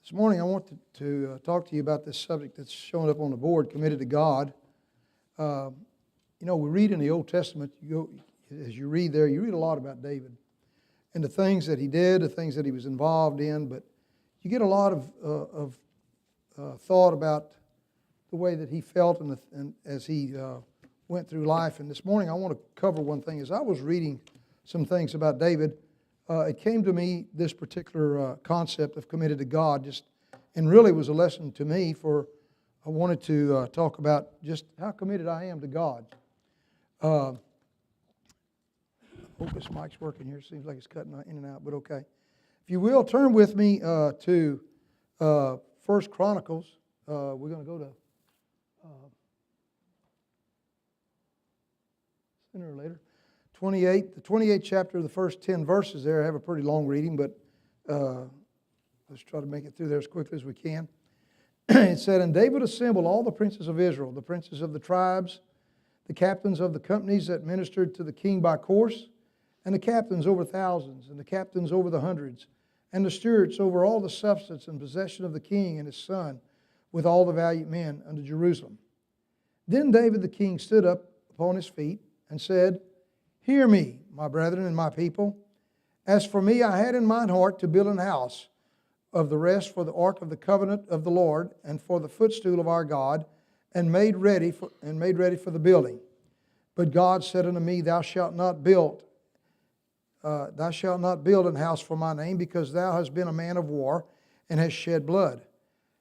This morning I want to talk to you about this subject that's showing up on the board, committed to God. We read in the Old Testament, as you read there, you read a lot about David and the things that he did, the things that he was involved in, but you get a lot of thought about the way that he felt and as he went through life. And this morning I want to cover one thing. As I was reading some things about David, it came to me, this particular concept of committed to God, and really was a lesson to me I wanted to talk about just how committed I am to God. I hope this mic's working here. It seems like it's cutting in and out, but okay. If you will, turn with me to 1 Chronicles. We're going to go to sooner or later. 28, the 28th chapter, the first 10 verses there. I have a pretty long reading, but let's try to make it through there as quickly as we can. It said, "And David assembled all the princes of Israel, the princes of the tribes, the captains of the companies that ministered to the king by course, and the captains over thousands, and the captains over the hundreds, and the stewards over all the substance and possession of the king and his son, with all the valiant men unto Jerusalem. Then David the king stood up upon his feet, and said, Hear me, my brethren and my people. As for me, I had in mine heart to build an house of the rest for the ark of the covenant of the Lord, and for the footstool of our God, and made ready for the building. But God said unto me, Thou shalt not build an house for my name, because thou hast been a man of war, and hast shed blood.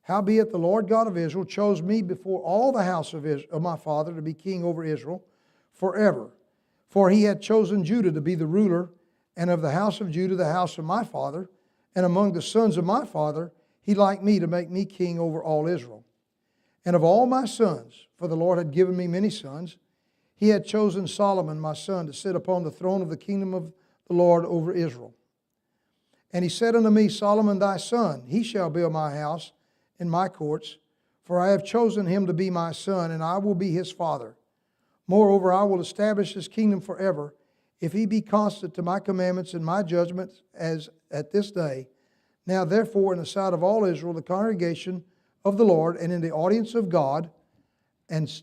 Howbeit the Lord God of Israel chose me before all the house of my father to be king over Israel forever. For he had chosen Judah to be the ruler, and of the house of Judah the house of my father, and among the sons of my father he liked me to make me king over all Israel. And of all my sons, for the Lord had given me many sons, he had chosen Solomon my son to sit upon the throne of the kingdom of the Lord over Israel. And he said unto me, Solomon thy son, he shall build my house in my courts, for I have chosen him to be my son, and I will be his father. Moreover, I will establish his kingdom forever, if he be constant to my commandments and my judgments as at this day. Now therefore, in the sight of all Israel, the congregation of the Lord, and in the audience of God, and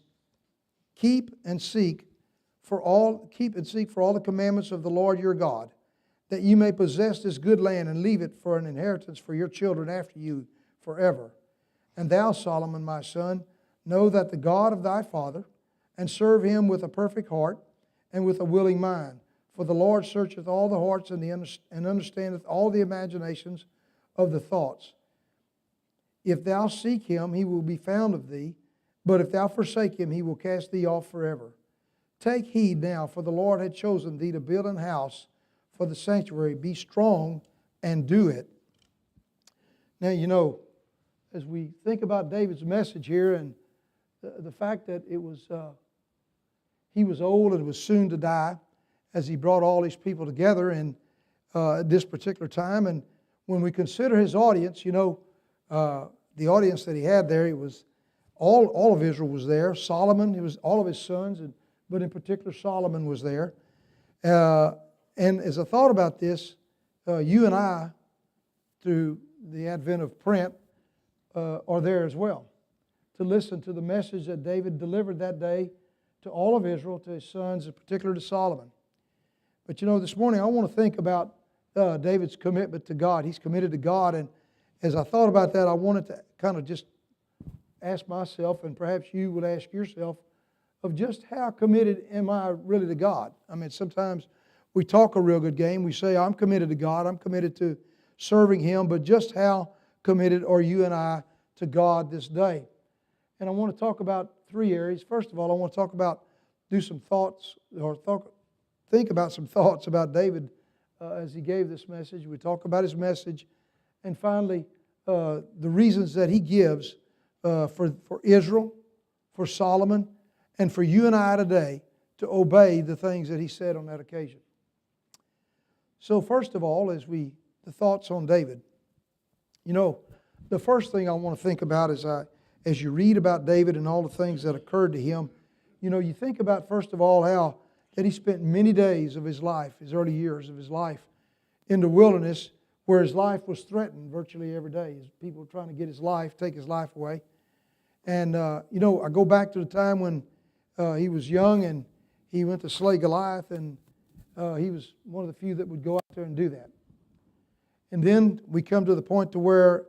keep and seek for all the commandments of the Lord your God, that you may possess this good land and leave it for an inheritance for your children after you forever. And thou, Solomon, my son, know that the God of thy father, and serve him with a perfect heart and with a willing mind. For the Lord searcheth all the hearts and understandeth all the imaginations of the thoughts. If thou seek him, he will be found of thee, but if thou forsake him, he will cast thee off forever. Take heed now, for the Lord had chosen thee to build an house for the sanctuary. Be strong and do it." Now, as we think about David's message here, and the fact that he was old and was soon to die, as he brought all these people together in this particular time. And when we consider his audience, the audience that he had there, it was all of Israel was there. Solomon, it was all of his sons, but in particular Solomon was there. And as I thought about this, you and I, through the advent of print, are there as well, to listen to the message that David delivered that day to all of Israel, to his sons, in particular to Solomon. But this morning I want to think about David's commitment to God. He's committed to God, and as I thought about that, I wanted to kind of just ask myself, and perhaps you would ask yourself, of just how committed am I really to God? I mean, sometimes we talk a real good game. We say, I'm committed to God, I'm committed to serving Him, but just how committed are you and I to God this day? And I want to talk about three areas. First of all, I want to think about some thoughts about David as he gave this message. We talk about his message, and finally, the reasons that he gives for Israel, for Solomon, and for you and I today to obey the things that he said on that occasion. So first of all, the thoughts on David. The first thing I want to think about is as you read about David and all the things that occurred to him, you think about, first of all, how that he spent many days of his life, his early years of his life, in the wilderness where his life was threatened virtually every day. People were trying to get his life, take his life away. And, I go back to the time when he was young and he went to slay Goliath, and he was one of the few that would go out there and do that. And then we come to the point to where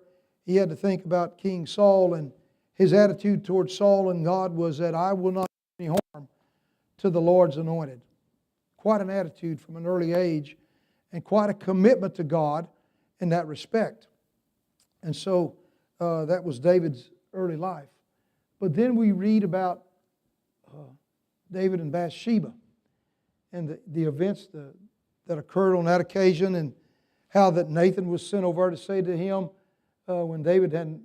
he had to think about King Saul, and his attitude towards Saul and God was that I will not do any harm to the Lord's anointed. Quite an attitude from an early age, and quite a commitment to God in that respect. And so that was David's early life. But then we read about David and Bathsheba and the events that occurred on that occasion, and how that Nathan was sent over to say to him when David had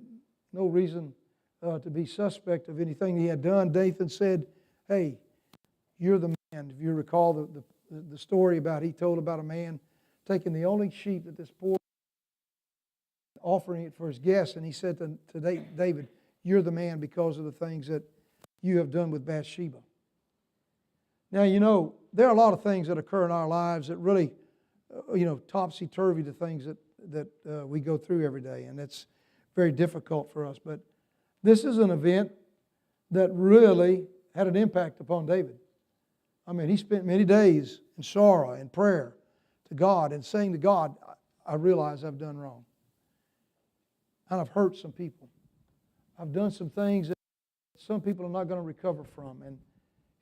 no reason to be suspect of anything he had done. Nathan said, hey, you're the man. If you recall the story about, he told about a man taking the only sheep that this poor, offering it for his guests, and he said to David, you're the man because of the things that you have done with Bathsheba. Now, there are a lot of things that occur in our lives that really, topsy-turvy to things that we go through every day, and it's very difficult for us. But this is an event that really had an impact upon David. I mean, he spent many days in sorrow and prayer to God and saying to God, I realize I've done wrong. And I've hurt some people. I've done some things that some people are not going to recover from, and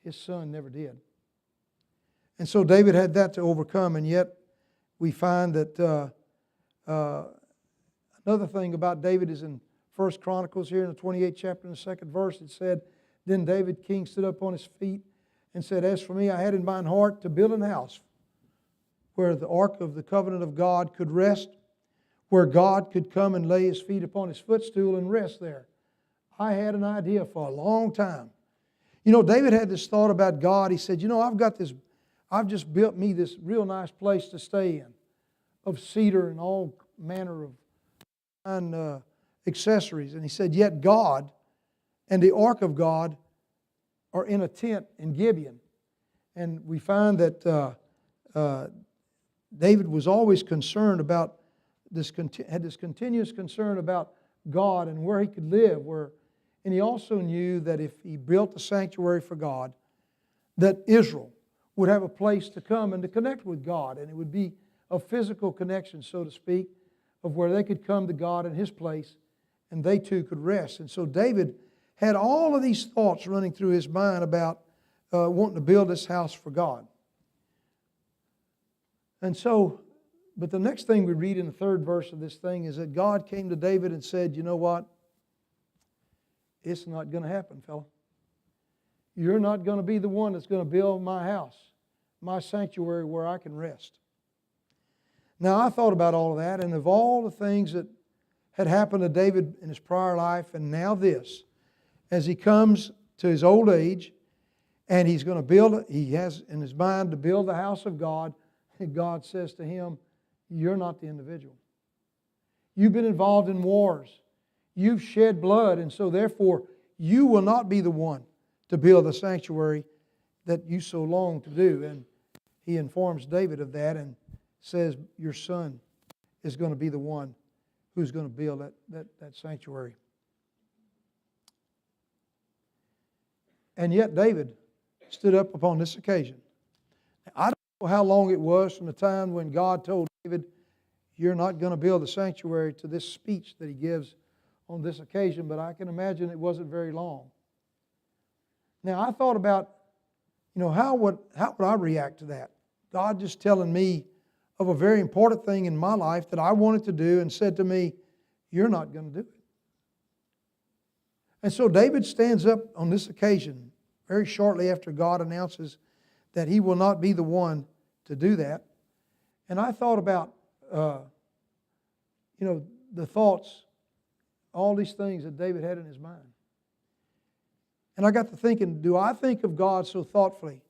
his son never did. And so David had that to overcome, and yet we find that another thing about David is in 1 Chronicles here in the 28th chapter and the 2nd verse, it said, then David king stood up on his feet and said, as for me, I had in mine heart to build an house where the ark of the covenant of God could rest, where God could come and lay his feet upon his footstool and rest there. I had an idea for a long time. David had this thought about God. He said, I've just built me this real nice place to stay in, of cedar and all manner of fine accessories. And he said, yet God and the ark of God are in a tent in Gibeon. And we find that David was always concerned about had this continuous concern about God and where he could live. And he also knew that if he built a sanctuary for God, that Israel would have a place to come and to connect with God. And it would be a physical connection, so to speak, of where they could come to God in his place and they too could rest. And so David had all of these thoughts running through his mind about wanting to build this house for God. And so, but the next thing we read in the 3rd verse of this thing is that God came to David and said, you know what? It's not going to happen, fella. You're not going to be the one that's going to build my house, my sanctuary where I can rest. Now, I thought about all of that, and of all the things that had happened to David in his prior life, and now this, as he comes to his old age, and he's going to build, he has in his mind to build the house of God, and God says to him, you're not the individual. You've been involved in wars. You've shed blood, and so therefore you will not be the one to build the sanctuary that you so long to do. And he informs David of that and says, your son is going to be the one who's going to build that sanctuary. And yet David stood up upon this occasion. I don't know how long it was from the time when God told David, you're not going to build the sanctuary, to this speech that he gives on this occasion, but I can imagine it wasn't very long. Now, I thought about, how would I react to that? God just telling me of a very important thing in my life that I wanted to do and said to me, you're not going to do it. And so David stands up on this occasion very shortly after God announces that he will not be the one to do that. And I thought about, the thoughts, all these things that David had in his mind. And I got to thinking, do I think of God so thoughtfully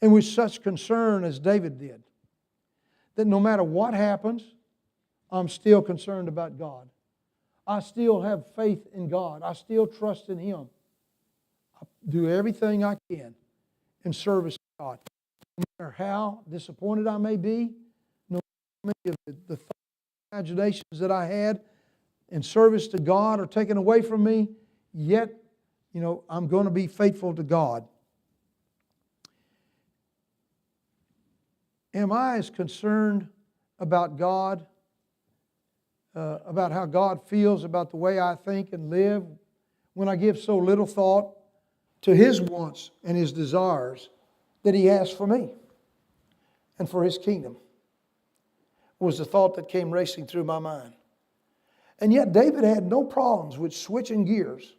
and with such concern as David did? That no matter what happens, I'm still concerned about God. I still have faith in God. I still trust in Him. I do everything I can in service to God. No matter how disappointed I may be, no matter how many of the thoughts imaginations that I had in service to God are taken away from me, yet, I'm going to be faithful to God. Am I as concerned about God, about how God feels about the way I think and live, when I give so little thought to His wants and His desires that He has for me and for His kingdom? Was the thought that came racing through my mind. And yet David had no problems with switching gears,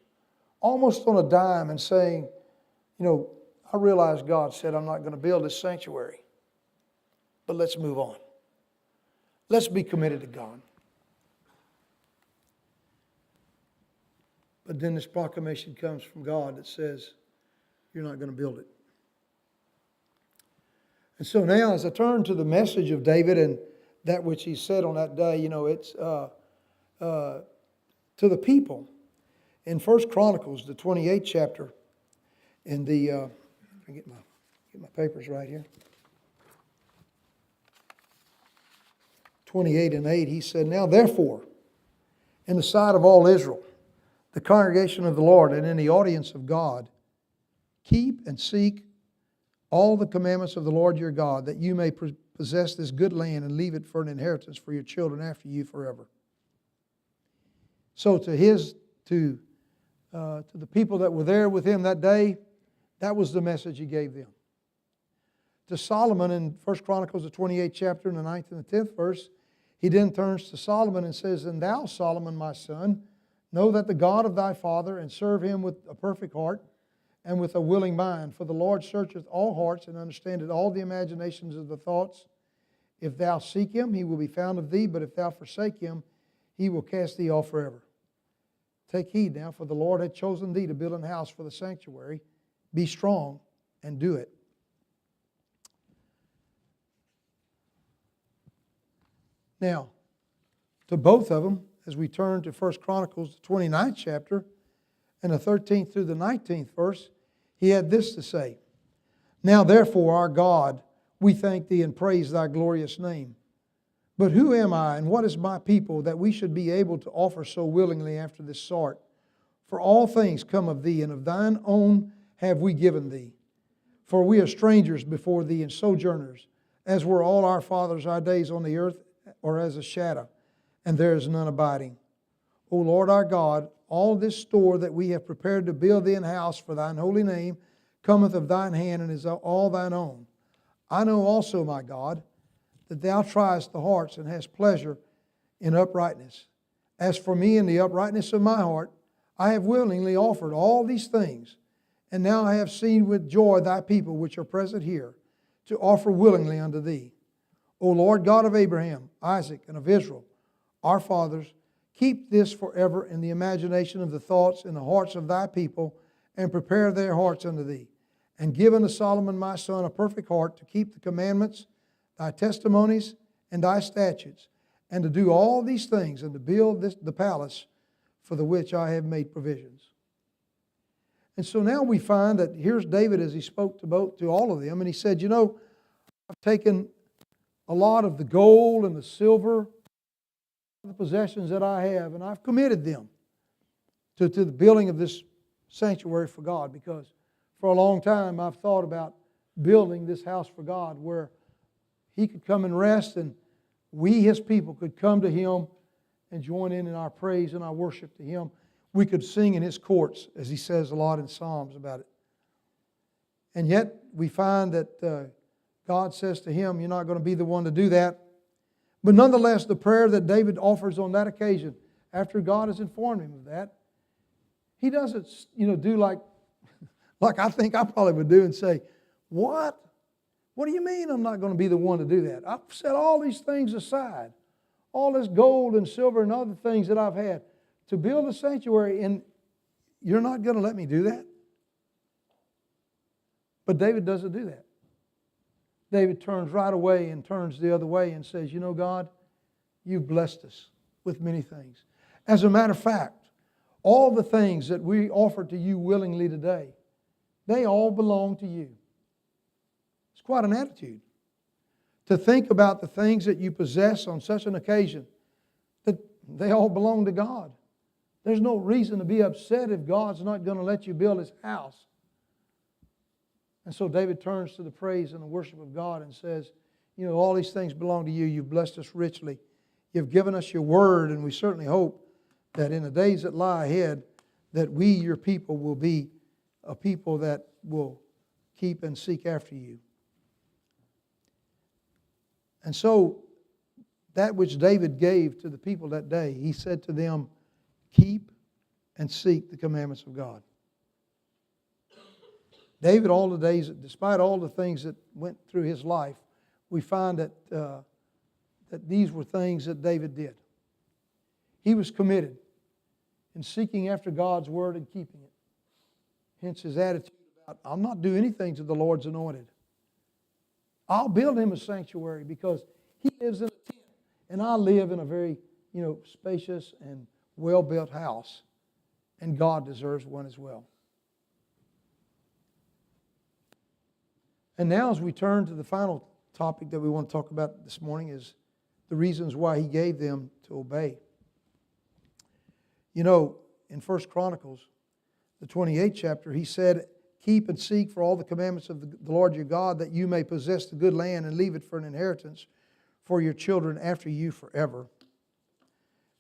almost on a dime, and saying, I realize God said I'm not going to build this sanctuary, but let's move on. Let's be committed to God. But then this proclamation comes from God that says, you're not going to build it. And so now, as I turn to the message of David and that which he said on that day, it's to the people. In 1 Chronicles, the 28th chapter, in the, get my papers right here. 28:8, he said, now therefore, in the sight of all Israel, the congregation of the Lord, and in the audience of God, keep and seek all the commandments of the Lord your God, that you may possess this good land and leave it for an inheritance for your children after you forever. So to the people that were there with him that day, that was the message he gave them. To Solomon in 1 Chronicles, the 28th chapter, in the 9th and the 10th verse, he then turns to Solomon and says, and thou, Solomon, my son, know that the God of thy father, and serve him with a perfect heart and with a willing mind. For the Lord searcheth all hearts, and understandeth all the imaginations of the thoughts. If thou seek him, he will be found of thee, but if thou forsake him, he will cast thee off forever. Take heed now, for the Lord hath chosen thee to build an house for the sanctuary. Be strong and do it. Now, to both of them, as we turn to 1 Chronicles, the 29th chapter, and the 13th through the 19th verse, he had this to say, now therefore, our God, we thank thee and praise thy glorious name. But who am I, and what is my people, that we should be able to offer so willingly after this sort? For all things come of thee, and of thine own have we given thee. For we are strangers before thee, and sojourners, as were all our fathers. Our days on the earth are as a shadow, and there is none abiding. O Lord our God, all this store that we have prepared to build thee an house for thine holy name cometh of thine hand, and is all thine own. I know also, my God, that thou triest the hearts, and hast pleasure in uprightness. As for me, in the uprightness of my heart, I have willingly offered all these things, and now I have seen with joy thy people which are present here, to offer willingly unto thee. O Lord God of Abraham, Isaac, and of Israel, our fathers, keep this forever in the imagination of the thoughts in the hearts of thy people, and prepare their hearts unto thee. And give unto Solomon my son a perfect heart to keep the commandments, thy testimonies, and thy statutes, and to do all these things, and to build the palace for the which I have made provisions. And so now we find that here's David as he spoke to all of them, and he said, I've taken a lot of the gold and the silver, the possessions that I have, and I've committed them to the building of this sanctuary for God, because for a long time I've thought about building this house for God where He could come and rest, and we, His people, could come to Him and join in our praise and our worship to Him. We could sing in His courts, as He says a lot in Psalms about it. And yet we find that God says to him, you're not going to be the one to do that. But nonetheless, the prayer that David offers on that occasion, after God has informed him of that, he doesn't, do like I think I probably would do and say, what? What do you mean I'm not going to be the one to do that? I've set all these things aside, all this gold and silver and other things that I've had to build a sanctuary, and you're not going to let me do that? But David doesn't do that. David turns right away and turns the other way and says, God, you've blessed us with many things. As a matter of fact, all the things that we offer to you willingly today, they all belong to you. It's quite an attitude to think about the things that you possess on such an occasion They all belong to God. There's no reason to be upset if God's not going to let you build His house. And so David turns to the praise and the worship of God and says, you know, all these things belong to you. You've blessed us richly. You've given us your word, and we certainly hope that in the days that lie ahead, that we, your people, will be a people that will keep and seek after you. And so, that which David gave to the people that day, he said to them, keep and seek the commandments of God. David, all the days, despite all the things that went through his life, we find that these were things that David did. He was committed in seeking after God's word and keeping it. Hence his attitude about, I'll not do anything to the Lord's anointed. I'll build him a sanctuary because he lives in a tent and I live in a very, spacious and well-built house. And God deserves one as well. And now as we turn to the final topic that we want to talk about this morning is the reasons why he gave them to obey. In 1 Chronicles, the 28th chapter, he said, keep and seek for all the commandments of the Lord your God, that you may possess the good land and leave it for an inheritance for your children after you forever.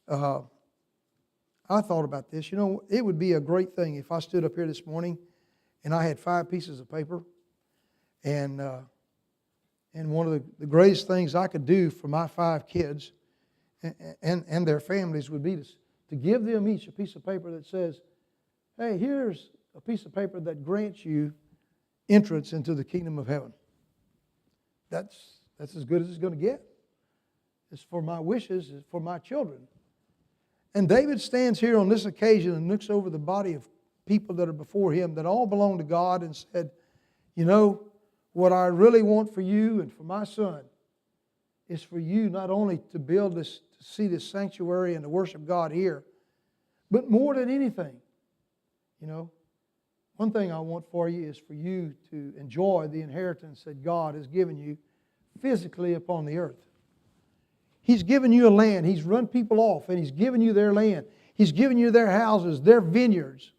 I thought about this. It would be a great thing if I stood up here this morning and I had 5 pieces of paper, and one of the greatest things I could do for my 5 kids and their families would be to give them each a piece of paper that says, hey, here's a piece of paper that grants you entrance into the kingdom of heaven. That's as good as it's going to get. It's for my wishes, it's for my children. And David stands here on this occasion and looks over the body of people that are before him that all belong to God and said, what I really want for you and for my son is for you not only to build this, to see this sanctuary and to worship God here, but more than anything, one thing I want for you is for you to enjoy the inheritance that God has given you physically upon the earth. He's given you a land. He's run people off and He's given you their land. He's given you their houses, their vineyards,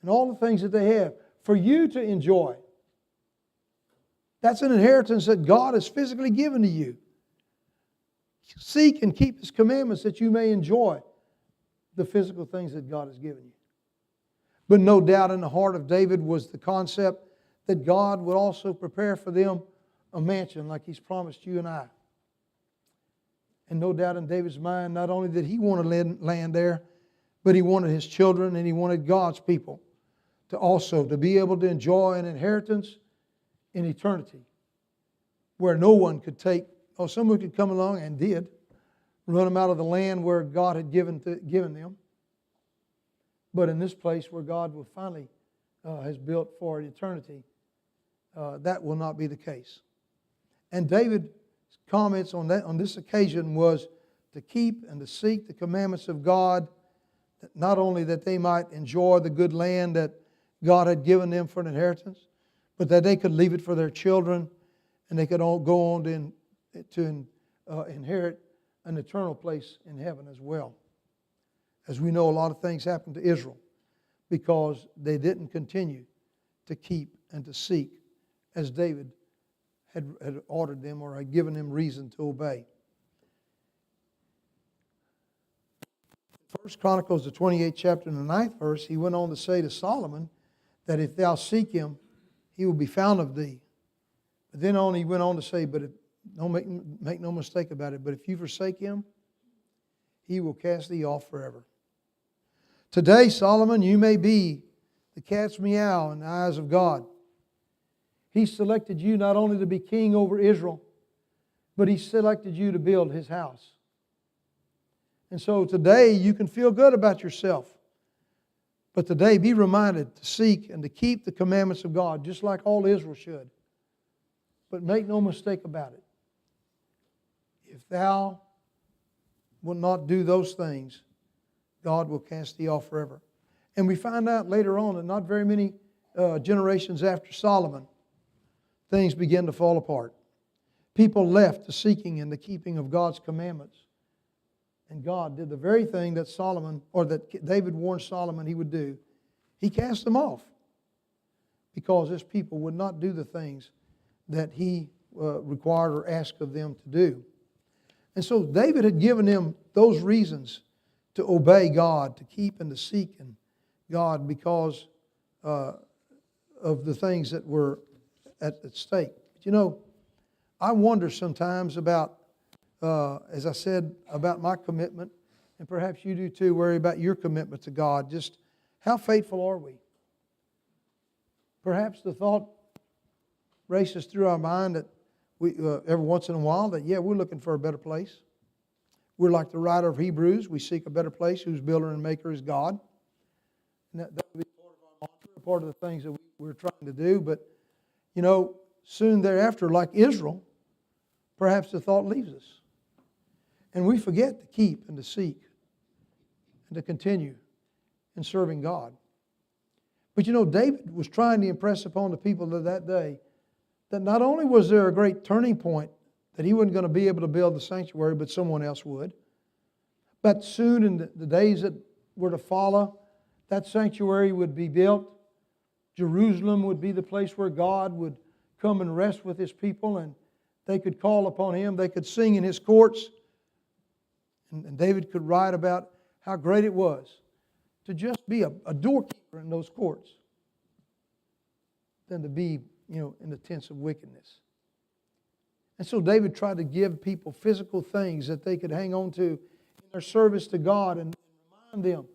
and all the things that they have for you to enjoy. That's an inheritance that God has physically given to you. Seek and keep His commandments that you may enjoy the physical things that God has given you. But no doubt in the heart of David was the concept that God would also prepare for them a mansion like He's promised you and I. And no doubt in David's mind, not only did he want to land there, but he wanted his children and he wanted God's people to be able to enjoy an inheritance in eternity, where no one could someone could come along and did, run them out of the land where God had given them. But in this place where God will finally has built for eternity, that will not be the case. And David's comments on this occasion was to keep and to seek the commandments of God, that not only that they might enjoy the good land that God had given them for an inheritance, but that they could leave it for their children and they could all go on to inherit an eternal place in heaven as well. As we know, a lot of things happened to Israel because they didn't continue to keep and to seek as David had ordered them or had given them reason to obey. 1 Chronicles, the 28th chapter and the 9th verse, he went on to say to Solomon that if thou seek him, he will be found of thee. But then he went on to say, but don't make no mistake about it, but if you forsake him, he will cast thee off forever. Today, Solomon, you may be the cat's meow in the eyes of God. He selected you not only to be king over Israel, but He selected you to build His house. And so today you can feel good about yourself. But today be reminded to seek and to keep the commandments of God, just like all Israel should. But make no mistake about it. If thou wilt not do those things, God will cast thee off forever. And we find out later on that not very many generations after Solomon, things began to fall apart. People left the seeking and the keeping of God's commandments. And God did the very thing that Solomon, or that David warned Solomon he would do. He cast them off because his people would not do the things that he required or asked of them to do. And so David had given them those reasons to obey God, to keep and to seek in God because of the things that were at stake. But you know, I wonder sometimes about, as I said, about my commitment, and perhaps you do too, worry about your commitment to God. Just how faithful are we? Perhaps the thought races through our mind that we, every once in a while, that yeah, we're looking for a better place. We're like the writer of Hebrews. We seek a better place whose builder and maker is God. And that would be part of our mantra, part of the things that we're trying to do. But, you know, soon thereafter, like Israel, perhaps the thought leaves us. And we forget to keep and to seek and to continue in serving God. But you know, David was trying to impress upon the people of that day that not only was there a great turning point, that he wasn't going to be able to build the sanctuary, but someone else would. But soon in the days that were to follow, that sanctuary would be built. Jerusalem would be the place where God would come and rest with His people, and they could call upon Him. They could sing in His courts. And David could write about how great it was to just be a doorkeeper in those courts than to be, you know, in the tents of wickedness. And so David tried to give people physical things that they could hang on to in their service to God and remind them,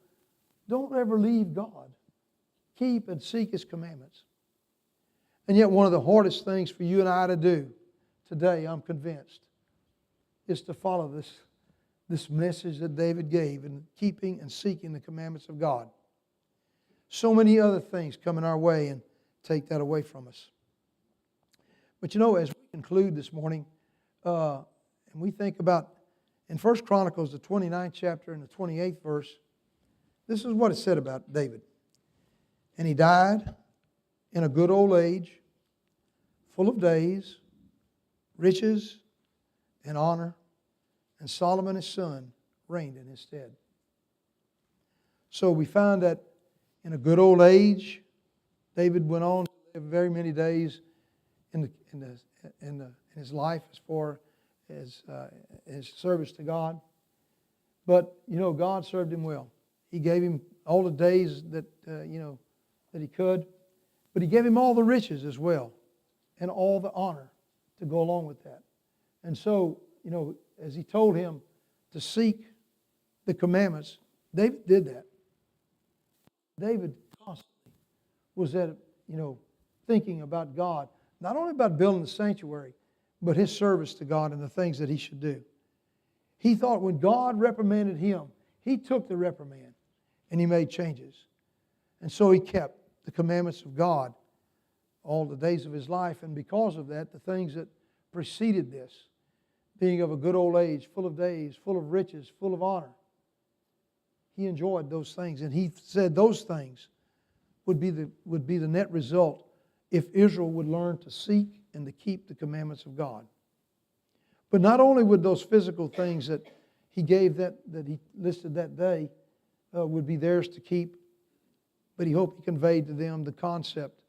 don't ever leave God. Keep and seek His commandments. And yet one of the hardest things for you and I to do today, I'm convinced, is to follow this message that David gave in keeping and seeking the commandments of God. So many other things come in our way and take that away from us. But you know, as we conclude this morning, and we think about, in 1 Chronicles, the 29th chapter and the 28th verse, this is what it said about David. And he died in a good old age, full of days, riches, and honor, and Solomon his son reigned in his stead. So we find that in a good old age, David went on to live very many days in his life as far as his service to God. But, you know, God served him well. He gave him all the days that, that he could. But He gave him all the riches as well and all the honor to go along with that. And so, you know, as He told him to seek the commandments, David did that. David constantly was thinking about God. Not only about building the sanctuary, but his service to God and the things that he should do. He thought when God reprimanded him, he took the reprimand and he made changes. And so he kept the commandments of God all the days of his life. And because of that, the things that preceded this, being of a good old age, full of days, full of riches, full of honor, he enjoyed those things. And he said those things would be the net result if Israel would learn to seek and to keep the commandments of God. But not only would those physical things that he gave that he listed that day would be theirs to keep, but he hoped he conveyed to them the concept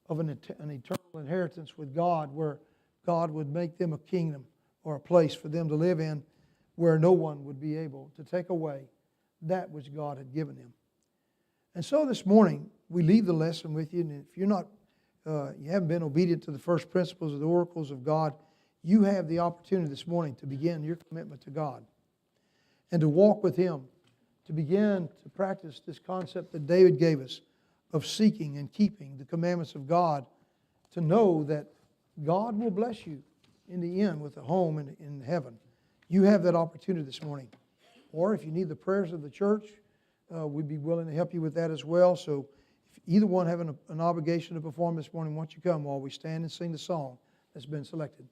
of an eternal inheritance with God, where God would make them a kingdom or a place for them to live in where no one would be able to take away that which God had given them. And so this morning, we leave the lesson with you, and if you're not you haven't been obedient to the first principles of the oracles of God, you have the opportunity this morning to begin your commitment to God and to walk with Him, to begin to practice this concept that David gave us of seeking and keeping the commandments of God, to know that God will bless you in the end with a home in heaven. You have that opportunity this morning. Or if you need the prayers of the church, we'd be willing to help you with that as well. So if either one have an obligation to perform this morning, why don't you come while we stand and sing the song that's been selected.